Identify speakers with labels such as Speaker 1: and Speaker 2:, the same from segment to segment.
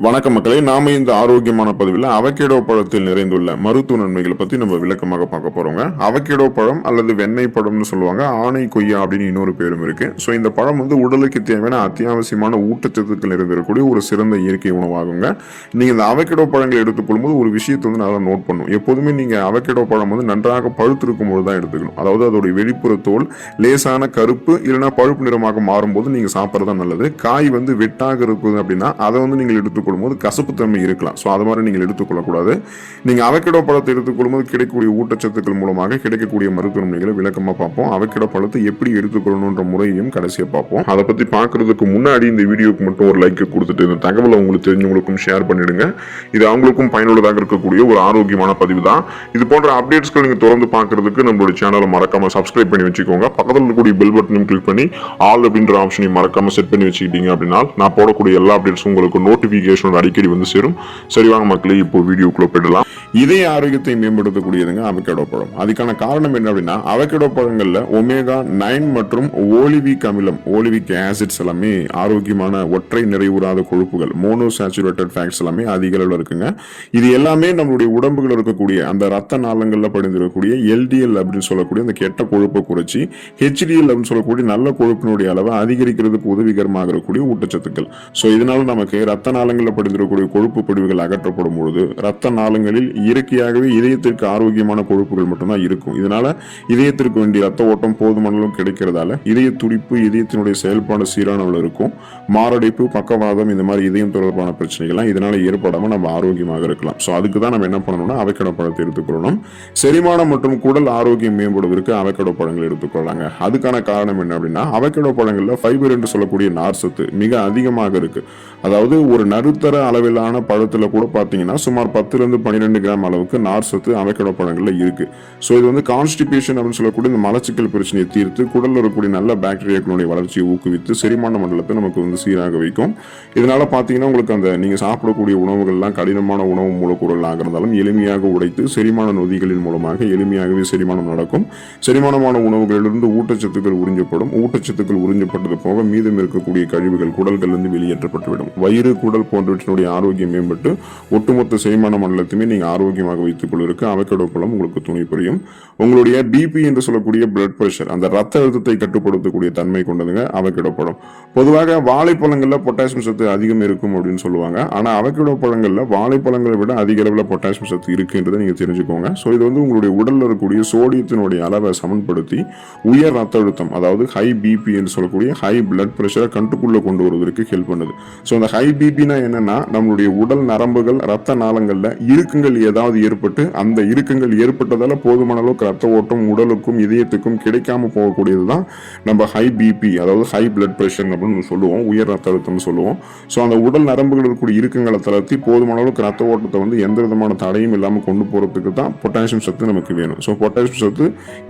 Speaker 1: வணக்கம் மக்களே, நாம இந்த ஆரோக்கியமான பதிவில் அவகேடோ பழத்தில் நிறைந்துள்ள மருத்துவ நன்மைகளை பத்தி நம்ம விளக்கமாக பார்க்க போறோங்க. அவகேடோ பழம் அல்லது வெண்ணெய் பழம்னு சொல்லுவாங்க. ஆணை கொய்யா அப்படின்னு இன்னொரு பேரும் இருக்கு. ஸோ இந்த பழம் உடலுக்கு தேவையான அத்தியாவசியமான ஊட்டச்சத்துக்கள் நிறைந்திருக்கக்கூடிய ஒரு சிறந்த இயற்கை உணவாகுங்க. நீங்க இந்த அவகேடோ பழங்களை எடுத்துக்கொள்ளும் போது ஒரு விஷயத்தை நல்லா நோட் பண்ணும். எப்போதுமே நீங்க அவகேடோ பழம் நன்றாக பழுத்திருக்கும் போது தான் எடுத்துக்கணும். அதாவது அதோடைய வெளிப்புற தோல் லேசான கருப்பு இல்லைன்னா பழுப்பு நிறமாக மாறும்போது நீங்க சாப்பிட்றது நல்லது. காய் வெட்டாக இருக்குது அப்படின்னா அதை நீங்கள் எடுத்துக்கொள்ளும் போது கசப்பு தன்மை இருக்கலாம். ஸோ அது மாதிரி நீங்கள் எடுத்துக்கொள்ளக்கூடாது. நீங்கள் அவகேடோ பழத்தை எடுத்துக்கொள்ளும் போது கிடைக்கக்கூடிய ஊட்டச்சத்துக்கள் மூலமாக கிடைக்கக்கூடிய மருத்துவ நன்மைகளை விளக்கமாக பார்ப்போம். அவகேடோ பழத்தை எப்படி எடுத்துக்கொள்ளணுன்ற முறையையும் கடைசியாக பார்ப்போம். அதை பற்றி பார்க்கறதுக்கு முன்னாடி இந்த வீடியோக்கு மட்டும் ஒரு லைக் கொடுத்துட்டு இந்த தகவலை உங்களுக்கு தெரிஞ்சவங்களுக்கும் ஷேர் பண்ணிடுங்க. இது அவங்களுக்கும் பயனுள்ளதாக இருக்கக்கூடிய ஒரு ஆரோக்கியமான பதிவு தான். இது போன்ற அப்டேட்ஸ்கள் நீங்கள் தொடர்ந்து பார்க்கறதுக்கு நம்மளோட சேனலை மறக்காம சப்ஸ்கிரைப் பண்ணி வச்சுக்கோங்க. பக்கத்தில் இருக்கக்கூடிய பெல் பட்டனையும் கிளிக் பண்ணி ஆல் அப்படின்ற ஆப்ஷனையும் மறக்காம செட் பண்ணி வச்சுக்கிட்டீங்க அப்படின்னா நான் போடக்கூடிய எல்லா அப்டேட்ஸும் உங்களுக்கு நோட்டிபிகேஷன் அடிக்கடி சேரும். சரி வாங்க மக்களே, இப்போ வீடியோக்குள்ள போயிடலாம். இதய ஆரோக்கியத்தை மேம்படுத்தக்கூடியதுங்க அவகேடோ பழம். அதுக்கான காரணம் என்ன அப்படின்னா, அவகேடோ பழங்கள்ல ஒமேகா 9 மற்றும் ஓலிவிக் அமிலம், ஓலிவிக் ஆசிட்ஸ் எல்லாமே ஆரோக்கியமான ஒற்றை நிறைவுறாத கொழுப்புகள், மோனோசாச்சுரேட்டட் ஃபேட்ஸ் எல்லாமே அதிக அளவில் இருக்குங்க. இது எல்லாமே நம்மளுடைய உடம்புகள் இருக்கக்கூடிய அந்த ரத்த நாளங்கள்ல படிந்திருக்கக்கூடிய LDL அப்படின்னு சொல்லக்கூடிய அந்த கெட்ட கொழுப்பை குறைச்சி HDL அப்படின்னு சொல்லக்கூடிய நல்ல கொழுப்பினுடைய அளவை அதிகரிக்கிறதுக்கு உதவிகரமாக இருக்கக்கூடிய ஊட்டச்சத்துக்கள். ஸோ இதனால நமக்கு ரத்த நாளங்கள் படிந்திருக்கக்கூடிய கொழுப்பு படிவுகள் அகற்றப்படும் பொழுது ரத்த நாளங்களில் இயற்கையாகவே இதயத்திற்கு ஆரோக்கியமான கொழுப்புகள் மட்டும்தான் இருக்கும். இதனால இதயத்திற்கு வேண்டிய ரத்த ஓட்டம் போதுமான கிடைக்கிறதால இதய துடிப்பு, இதயத்தினுடைய செயல்பாடு சீரானவில் இருக்கும். மாரடைப்பு, பக்கவாதம், இந்த மாதிரி இதயம் தொடர்பான பிரச்சனைகள்லாம் இதனால ஏற்படாம நம்ம ஆரோக்கியமாக இருக்கலாம். ஸோ அதுக்கு தான் நம்ம என்ன பண்ணணும்னா அவகேடோ பழத்தை எடுத்துக்கொள்ளணும். செரிமானம் மற்றும் குடல் ஆரோக்கியம் மேம்படுவதற்கு அவகேடோ பழங்கள் எடுத்துக்கொள்ளாங்க. அதுக்கான காரணம் என்ன அப்படின்னா, அவகேடோ பழங்கள்ல ஃபைபர் என்று சொல்லக்கூடிய நார்சத்து மிக அதிகமாக இருக்கு. அதாவது ஒரு நடுத்தர அளவிலான பழத்துல கூட பாத்தீங்கன்னா சுமார் 10-12 கிராம் அளவுக்கு நார் சத்து அவகேடோ பழங்கள்ல இருக்கு. ஸோ இது கான்ஸ்டிபேஷன் அப்படின்னு சொல்லக்கூடிய இந்த மலச்சிக்கல் பிரச்சனையை தீர்த்து குடல்ல இருக்கக்கூடிய நல்ல பாக்டீரியாக்களுடைய வளர்ச்சியை ஊக்குவித்து செரிமான மண்டலத்தை நமக்கு சீராக வைக்கும். இதனால பாத்தீங்கன்னா உங்களுக்கு அந்த நீங்க சாப்பிடக்கூடிய உணவுகள்லாம் கடினமான உணவு மூலக்கூறுகளாக இருந்தாலும் எளிமையாக உடைத்து செரிமான நொதிகளின் மூலமாக எளிமையாகவே செரிமானம் நடக்கும். செரிமானமான உணவுகளிலிருந்து ஊட்டச்சத்துக்கள் உறிஞ்சப்படும். ஊட்டச்சத்துக்கள் உறிஞ்சப்பட்டது போக மீதம் இருக்கக்கூடிய கழிவுகள் குடல்கள் வெளியேற்றப்பட்டுவிடும். வயிறு, குடல் போன்றவற்றினுடைய ஆரோக்கியம் மேம்பட்டு ஒட்டுமொத்த செரிமான மண்டலத்தையுமே நீங்க ஆரோக்கியமாக வைத்துக் கொள்வதற்கு அவகேடோ பழம் உங்களுக்கு துணை புரியும். உங்களுடைய பிபி என்று சொல்லக்கூடிய பிளட் பிரஷர், அந்த ரத்த அழுத்தத்தை கட்டுப்படுத்தக்கூடிய தன்மை கொண்டதுங்க அவகேடோ பழம். பொதுவாக வாழைப்பழங்கள்ல பொட்டாசியம் சத்து அதிகம் இருக்கும் அப்படின்னு சொல்லுவாங்க. ஆனா அவகேடோ பழங்கள்ல வாழைப்பழங்களை விட அதிக அளவில் பொட்டாசியம் சத்து இருக்குன்றதை நீங்க தெரிஞ்சுக்கோங்க. ஸோ இது உங்களுடைய உடல்ல இருக்கக்கூடிய சோடியத்தினுடைய அளவை சமன்படுத்தி உயர் ரத்த அழுத்தம், அதாவது ஹை பிபி என்று சொல்லக்கூடிய ஹை பிளட் பிரஷரை கட்டுக்குள்ள கொண்டு வருவதற்கு ஹெல்ப் பண்ணுது. ஸோ அந்த ஹை பிபினா என்னன்னா, நம்மளுடைய உடல் நரம்புகள் ரத்த நாளங்கள்ல இறுக்கங்கள் ஏதாவது ஏற்பட்டு அந்த இறுக்கங்கள் ஏற்பட்டதால போதுமான அளவுக்கு ரத்த ஓட்டம் உடலுக்கும் இதயத்துக்கும் கிடைக்காம போகக்கூடியதுதான் நம்ம ஹை பிபி, அதாவது ஹை பிளட் பிரஷர் அப்படின்னு சொல்லுவோம், உயர் ரத்த அழுத்தம் சொல்லுவோம். ஸோ அந்த உடல் நரம்புகள் இருக்கக்கூடிய இறுக்கங்களை தளர்த்தி போதுமான அளவுக்கு ரத்த ஓட்டத்தை எந்த விதமான தடையும் இல்லாமல் கொண்டு போறதுக்கு தான் பொட்டாசியம் சத்து நமக்கு வேணும். ஸோ பொட்டாசியம் சத்து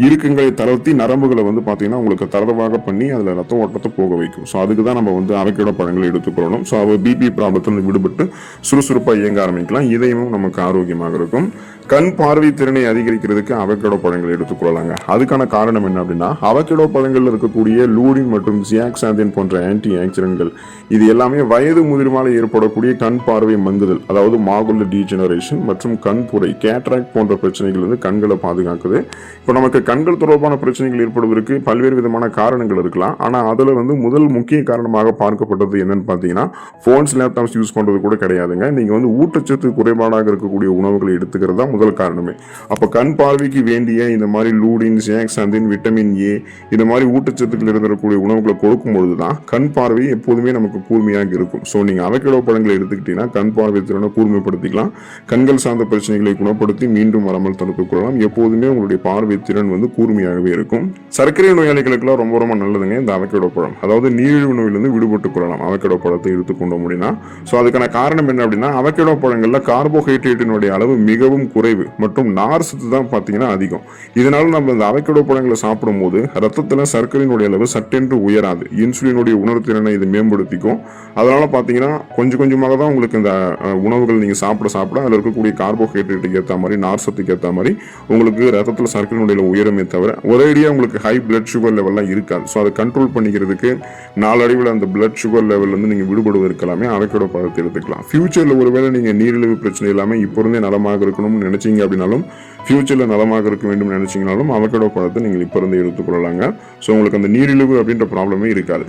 Speaker 1: இறுக்கங்களை தளர்த்தி நரம்புகளை பாத்தீங்கன்னா உங்களுக்கு தரவாக பண்ணி அதுல ரத்த ஓட்டத்தை போக வைக்கும். ஸோ அதுக்கு தான் நம்ம அவகேடோ பழங்களை எடுத்துக்கொள்ளணும். ஸோ பிபி ப்ராப்ளத்தில் விடுபட்டு சுறுசுறுப்பா இயங்க ஆரம்பிக்கலாம். இதயமும் நமக்கு ஆரோக்கியமாக இருக்கும். கண் பார்வை திறனை அதிகரிக்கிறதுக்கு அவகேடோ பழங்களை எடுத்துக்கொள்ளலாங்க. அதுக்கான காரணம் என்ன அப்படின்னா, அவகேடோ பழங்கள்ல இருக்கக்கூடிய லூடின் மற்றும் ஜியாக்சாந்தின் போன்ற ஆன்டி ஆக்சிடென்ட்கள் இது எல்லாமே வயது முதிர்வால் ஏற்படக்கூடிய கண் பார்வை மங்குதல், அதாவது மாகுலர் டீஜெனரேஷன் மற்றும் கண்புரை, கேட்ராக்ட் போன்ற பிரச்சனைகள் கண்களை பாதுகாக்குது. இப்போ நமக்கு கண்கள் தொடர்பான பிரச்சனைகள் ஏற்படுவதற்கு பல்வேறு விதமான காரணங்கள் இருக்கலாம். ஆனா அதுல முதல் முக்கிய காரணமாக பார்க்கப்பட்டது என்னன்னு பாத்தீங்கன்னா, போன்ஸ், லேப்டாப்ஸ் யூஸ் பண்றது கூட கிடையாதுங்க. நீங்க ஊட்டச்சத்து குறைபாடாக இருக்கக்கூடிய உணவுகளை எடுத்துக்கிறதா முதல் காரணமே. அப்ப கண் பார்வைக்கு வேண்டிய இந்த மாதிரி லூடின், ஜியாக்சாந்தின், விட்டமின் ஏ இந்த மாதிரி ஊட்டச்சத்துக்கள் இருக்கக்கூடிய உணவுகளை கொடுக்கும் பொழுதுதான் கண் பார்வை எப்போதுமே நமக்கு கூர்மையாக இருக்கும். ஸோ நீங்க அவகேடோ பழங்களை எடுத்துக்கிட்டீங்கன்னா கண் பார்வை திறனை கூர்மைப்படுத்திக்கலாம். கண்கள் சார்ந்த பிரச்சனைகளை குணப்படுத்தி மீண்டும் வராமல் தடுத்துக் கொள்ளலாம். எப்போதுமே உங்களுடைய பார்வை திறன் கூர்மையாகவே இருக்கும். சர்க்கரை நோயாளிகளுக்கெல்லாம் ரொம்ப ரொம்ப நல்லதுங்க இந்த அவகேடோ பழம். அதாவது நீரிழிவு நோயிலிருந்து விடுபட்டுக் கொள்ளலாம் அவகேடோ பழத்தை எடுத்துக்கொண்டோம் அப்படின்னா. ஸோ அதுக்கான காரணம் என்ன அப்படின்னா, அவகேடோ பழங்கள்ல கார்போஹைட்ரேட்டினுடைய அளவு அளவு மிகவும் குறைவு மற்றும் நார் சத்து தான் பார்த்தீங்கன்னா அதிகம். இதனால நம்ம இந்த அவகேடோ பழங்களை சாப்பிடும் போது ரத்தத்தில் சர்க்கரையினுடைய அளவு சட்டென்று உயராது. இன்சுலினுடைய உணர்திறனை இது மேம்படுத்திக்கும். அதனால பார்த்தீங்கன்னா கொஞ்சம் கொஞ்சமாக தான் உங்களுக்கு இந்த உணவுகள் நீங்கள் சாப்பிட அதில் இருக்கக்கூடிய கார்போஹைட்ரேட்டுக்கு ஏற்ற மாதிரி நார் சத்துக்கு ஏற்ற மாதிரி உங்களுக்கு ரத்தத்தில் சர்க்கரையினுடைய உயரமே தவிர ஒரேடியாக உங்களுக்கு ஹை பிளட் சுகர் லெவல்லாம் இருக்காது. ஸோ அதை கண்ட்ரோல் பண்ணிக்கிறதுக்கு நாளடைவில் அந்த பிளட் சுகர் லெவல் வந்து நீங்கள் விடுபடுவதற்கு எல்லாமே அவகேடோ பழத்தை எடுத்துக்கலாம். ஃபியூச்சரில் ஒருவேளை நீங்கள் நீரிழிவு பிரச்சனை இல்லாமல் இப்போ இருந்தே நலமாக இருக்கணும்னு நினைச்சீங்க அப்படின்னாலும், ஃபியூச்சரில் நலமாக இருக்க வேண்டும் நினைச்சீங்கனாலும் அவகேடோ பழத்தை நீங்கள் இப்போ இருந்து எடுத்துக்கொள்ளலாங்க. ஸோ உங்களுக்கு அந்த நீரிழிவு அப்படின்ற ப்ராப்ளமே இருக்காது.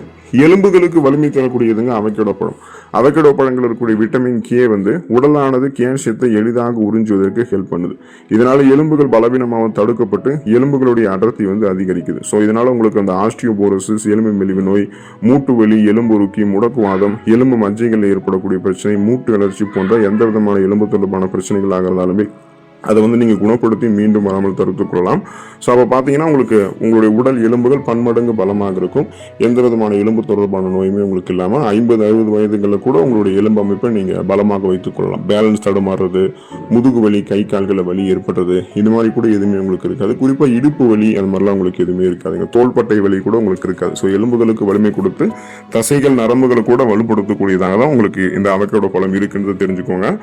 Speaker 1: எலும்புகளுக்கு வலிமை தரக்கூடியதுங்க அவகேடோ பழம். அவகேடோ பழங்கள் இருக்கக்கூடிய விட்டமின் கே வந்து உடலானது கேல்சியத்தை எளிதாக உறிஞ்சுவதற்கு ஹெல்ப் பண்ணுது. இதனால எலும்புகள் பலவீனமாக தடுக்கப்பட்டு எலும்புகளுடைய அடர்த்தி வந்து அதிகரிக்குது. ஸோ இதனால உங்களுக்கு அந்த ஆஸ்டியோபோரோசிஸ், எலும்பு மெலிவு நோய், மூட்டு வலி, எலும்புருக்கி, முடக்குவாதம், எலும்பு மஜ்ஜைகளில் ஏற்படக்கூடிய பிரச்சனை, மூட்டு வளர்ச்சி போன்ற எந்த விதமான எலும்பு தொடர்பான பிரச்சனைகள் ஆகிறதாலுமே அதை வந்து நீங்கள் குணப்படுத்தி மீண்டும் வராமல் தடுத்துக் கொள்ளலாம். ஸோ அப்போ பார்த்தீங்கன்னா உங்களுக்கு உங்களுடைய உடல் எலும்புகள் பன்மடங்கு பலமாக இருக்கும். எந்த விதமான எலும்பு தொடர்பான நோயுமே உங்களுக்கு இல்லாமல் 50-60 வயதுகளில் கூட உங்களுடைய எலும்பு அமைப்பை நீங்கள் பலமாக வைத்துக் கொள்ளலாம். பேலன்ஸ் தடுமாறுறது, முதுகு வலி, கை கால்களில் வலி ஏற்படுறது, இது மாதிரி கூட எதுவுமே உங்களுக்கு இருக்காது. குறிப்பாக இடுப்பு வலி அது மாதிரிலாம் உங்களுக்கு எதுவுமே இருக்காதுங்க. தோள்பட்டை வலி கூட உங்களுக்கு இருக்காது. ஸோ எலும்புகளுக்கு வலிமை கொடுத்து தசைகள், நரம்புகளை கூட வலுப்படுத்தக்கூடியதாக தான் உங்களுக்கு இந்த அவகேடோ பழம் இருக்குன்னு தெரிஞ்சுக்கோங்க.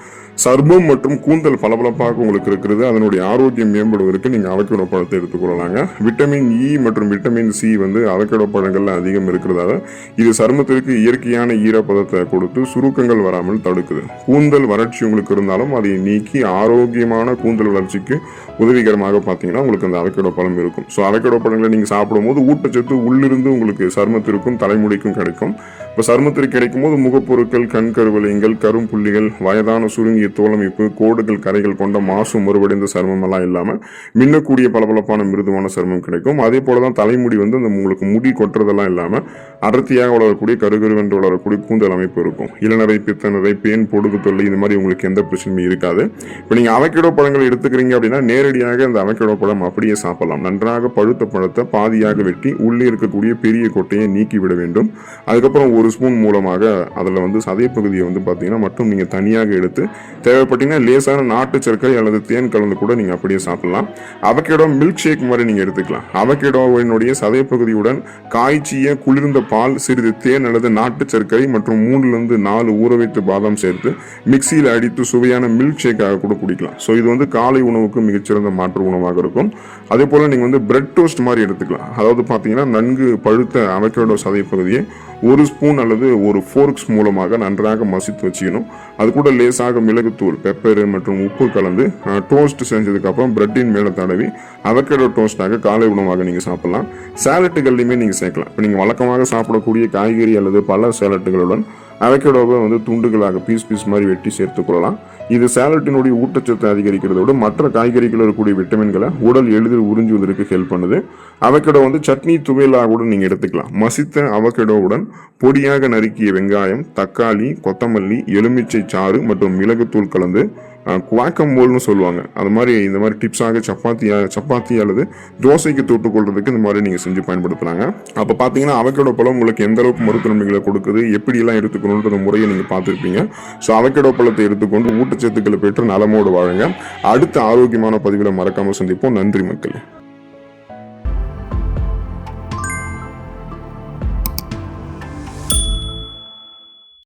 Speaker 1: சர்மம் மற்றும் கூந்தல் பளபளப்பாக உங்களுக்கு இருக்கிறது. அதனுடைய ஆரோக்கியம் மேம்படுவதற்கு நீங்க அவகேடோ பழத்தை எடுத்துக்கொள்ளலாங்க. விட்டமின் இ மற்றும் விட்டமின் சி வந்து அவகேடோ பழங்கள்ல அதிகம் இருக்கிறதால இது சருமத்திற்கு இயற்கையான ஈரப்பதத்தை கொடுத்து சுருக்கங்கள் வராமல் தடுக்குது. கூந்தல் வறட்சி உங்களுக்கு இருந்தாலும் அதை நீக்கி ஆரோக்கியமான கூந்தல் வளர்ச்சிக்கு உதவிகரமாக பார்த்தீங்கன்னா உங்களுக்கு அந்த அவகேடோ பழம் இருக்கும். ஸோ அவகேடோ பழங்களை நீங்கள் சாப்பிடும்போது ஊட்டச்சத்து உள்ளிருந்து உங்களுக்கு சருமத்திற்கும் தலைமுடிக்கும் கிடைக்கும். இப்போ சருமத்திற்கு கிடைக்கும் போது முகப்பொருட்கள், கண் கருவளையங்கள், கரும்புள்ளிகள், வயதான சுருங்கிய தோலமைப்பு, கோடுகள், கரைகள் கொண்ட மாசு மறுபடைந்த சருமம் எல்லாம் இல்லாமல் மின்னக்கூடிய பளபளப்பான மிருதுவான சருமம் கிடைக்கும். அதே போல தான் தலைமுடி வந்து அந்த உங்களுக்கு முடி கொட்டுறதெல்லாம் இல்லாமல் அடர்த்தியாக வளரக்கூடிய கருகருவென்று வளரக்கூடிய கூந்தல் அமைப்பு இருக்கும். இளநரை, பித்தநரை, பேன், பொடுகு தொல்லை இது மாதிரி உங்களுக்கு எந்த பிரச்சனையும் இருக்காது. இப்போ நீங்கள் அவகேடோ பழங்களை எடுத்துக்கிறீங்க அப்படின்னா நேரடியாக அந்த அவகேடோ பழம் அப்படியே சாப்பிடலாம். நன்றாக பழுத்த பழத்தை பாதியாக வெட்டி உள்ளே இருக்கக்கூடிய பெரிய கொட்டையை நீக்கி விட வேண்டும். அதுக்கப்புறம் 1 ஸ்பூன் மூலமாக அதில் வந்து சதை பகுதியை வந்து பார்த்தீங்கன்னா மட்டும் நீங்கள் தனியாக எடுத்து தேவைப்பட்டீங்கன்னா லேசான நாட்டு சர்க்கரை அல்லது தேன் கலந்து கூட நீங்கள் அப்படியே சாப்பிடலாம். அவகேடோ மில்க் ஷேக் மாதிரி நீங்கள் எடுத்துக்கலாம். அவகேடோவினுடைய சதை பகுதியுடன் காய்ச்சிய குளிர்ந்த பால், சிறிது தேன் அல்லது நாட்டு சர்க்கரை மற்றும் 3-4 ஊற வைத்து பாதாம் சேர்த்து மிக்சியில் அடித்து சுவையான மில்க் ஷேக்காக கூட குடிக்கலாம். ஸோ இது வந்து காலை உணவுக்கு மிகச்சிறந்த மாற்று உணவாக இருக்கும். அதே போல் நீங்கள் வந்து பிரெட் டோஸ்ட் மாதிரி எடுத்துக்கலாம். அதாவது பார்த்தீங்கன்னா நன்கு பழுத்த அவகேடோ சதை பகுதியை 1 ஸ்பூன் அல்லது 1 ஃபோர்க்ஸ் மூலமாக நன்றாக மசித்து வச்சுக்கணும். அது கூட லேசாக மிளகுத்தூள், பெப்பர் மற்றும் உப்பு கலந்து டோஸ்ட் செஞ்சதுக்கு அப்புறம் பிரெட்டின் மேலே தடவி அவகேடோ டோஸ்டாக காலை உணவாக நீங்கள் சாப்பிடலாம். சேலட்டுகள்லையுமே நீங்கள் சேர்க்கலாம். இப்போ நீங்கள் வழக்கமாக சாப்பிடக்கூடிய காய்கறி அல்லது பல சேலட்டுகளுடன் அவகேடோவை வந்து துண்டுகளாக பீஸ் மாதிரி வெட்டி சேர்த்துக்கொள்ளலாம். இது சேலட்டினுடைய ஊட்டச்சத்தை அதிகரிக்கிறதோடு மற்ற காய்கறிகள் இருக்கக்கூடிய விட்டமின்களை உடல் எளிதில் உறிஞ்சுவதற்கு ஹெல்ப் பண்ணுது. அவகேடோ வந்து சட்னி துவையலாக கூட நீங்கள் எடுத்துக்கலாம். மசித்த அவகேடோவுடன் பொடியாக நறுக்கிய வெங்காயம், தக்காளி, கொத்தமல்லி, எலுமிச்சை சாறு மற்றும் மிளகுத்தூள் கலந்து குவாக்கம்போல்னு சொல்லுவாங்க. அது மாதிரி இந்த மாதிரி டிப்ஸாக சப்பாத்தி அல்லது தோசைக்கு தொட்டுக்கொள்றதுக்கு இந்த மாதிரி நீங்கள் செஞ்சு பயன்படுத்துகிறாங்க. அப்போ பார்த்தீங்கன்னா அவகேடோ பழம் உங்களுக்கு எந்த அளவுக்கு மருத்துவமைகளை கொடுக்குது, எப்படியெல்லாம் எடுத்துக்கணுன்ற முறையை நீங்கள் பார்த்துருப்பீங்க. ஸோ அவகேடோ பழத்தை எடுத்துக்கொண்டு ஊட்டச்சத்துக்களை பெற்று நலமோடு வாழுங்க. அடுத்த ஆரோக்கியமான பதிவில் மறக்காமல் சந்திப்போம். நன்றி மக்களே.